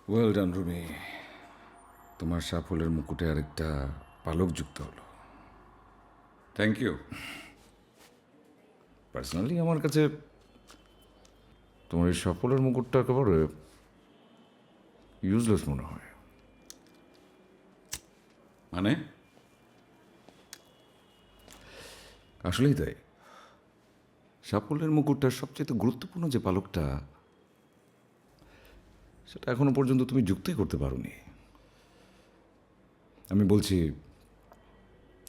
Well done Rumi, তোমার সাফল্যের মুকুটে আরেকটা পালক যুক্ত হলো। Thank you. পার্সোনালি আমার কাছে তোমার এই সাফল্যের মুকুটটা একেবারে ইউজলেস মনে হয়। মানে? আসলেই তাই। সাফল্যের মুকুটটার সবচেয়ে গুরুত্বপূর্ণ যে পালকটা, সেটা এখনো পর্যন্ত তুমি যুক্তই করতে পারোনি। আমি বলছি,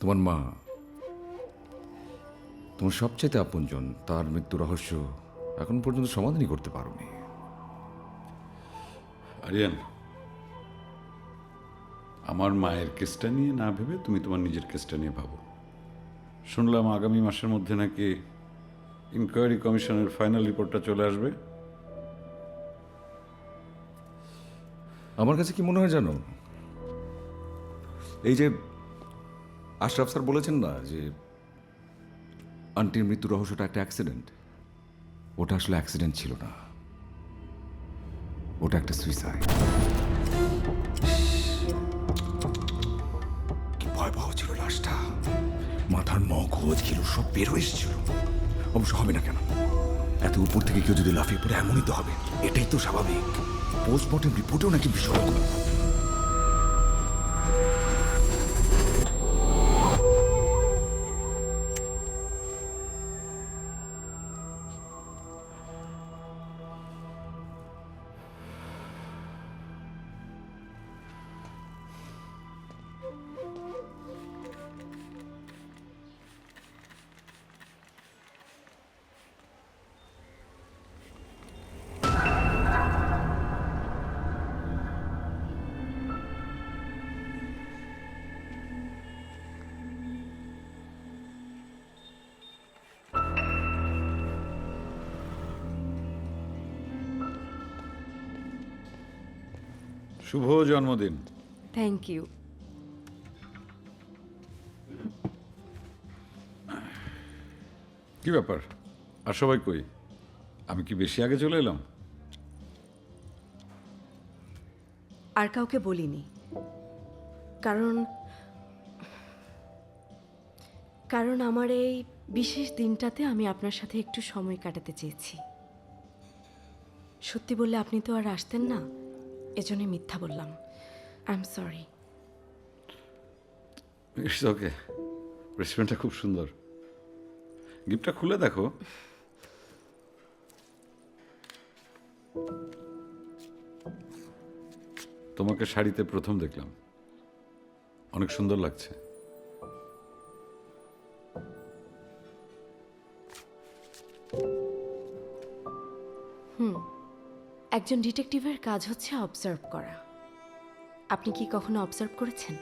তোমার মা, তোমার সবচেয়ে আপনজন, তার মৃত্যু রহস্য এখন পর্যন্ত সমাধানই করতে পারোনি। আরিয়ান, আমার মায়ের কেসটা নিয়ে না ভেবে তুমি তোমার নিজের কেসটা নিয়ে ভাবো। শুনলাম আগামী মাসের মধ্যে নাকি ইনকোয়ারি কমিশনের ফাইনাল রিপোর্টটা চলে আসবে। আমার কাছে কি মনে হয় জানো, এই যে আশরাফ স্যার বলেছেন না যে আন্টির মৃত্যু রহস্যটা একটা অ্যাক্সিডেন্ট, ওটা আসলে অ্যাক্সিডেন্ট ছিল না, ওটা একটা সুইসাইড। কি ভয়াবহ ছিল লাশটা, মাথার মগজ ছিল সব বের হয়ে এসেছিল। অবশ্য হবে না কেন, এত উপর থেকে কেউ যদি লাফিয়ে পড়ে এমনই তো হবে, এটাই তো স্বাভাবিক। পোস্টমর্টেম রিপোর্টেও নাকি বিস্ফোরণ। শুভ জন্মদিন। Thank you. কি ব্যাপার, আর সবাই কই? আমি কি বেশি আগে চলে এলাম? আর কাউকে বলিনি, কারণ কারণ আমার এই বিশেষ দিনটাতে আমি আপনার সাথে একটু সময় কাটাতে চেয়েছি। সত্যি বললে আপনি তো আর আসতেন না, এজন্যই মিথ্যা বললাম। I am sorry. It's okay. রেস্টুরেন্টটা খুব সুন্দর। গিফটটা খুলে দেখো। তোমাকে শাড়িতে প্রথম দেখলাম, অনেক সুন্দর লাগছে। একজন ডিটেকটিভের কাজ হচ্ছে অবজার্ভ করা। আপনি কি কখনো অবজার্ভ করেছেন?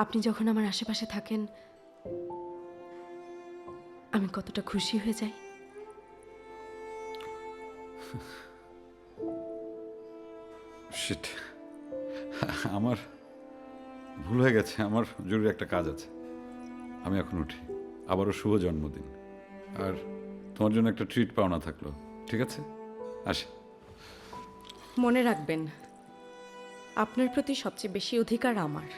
আপনি যখন আমার আশেপাশে থাকেন, আমি কতটা খুশি হয়ে যাই। শিট, আমার ভুল হয়ে গেছে। আমার জরুরি একটা কাজ আছে, আমি এখন উঠি। আবারও শুভ জন্মদিন, আর তোমার জন্য একটা ট্রিট পাওনা থাকলো। ঠিক আছে, আসি। মনে রাখবেন, আপনার প্রতি সবচেয়ে বেশি অধিকার আমার,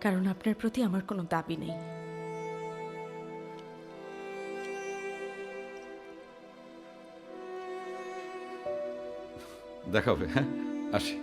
কারণ আপনার প্রতি আমার কোনো দাবি নেই। দেখা হবে। হ্যাঁ, আসি।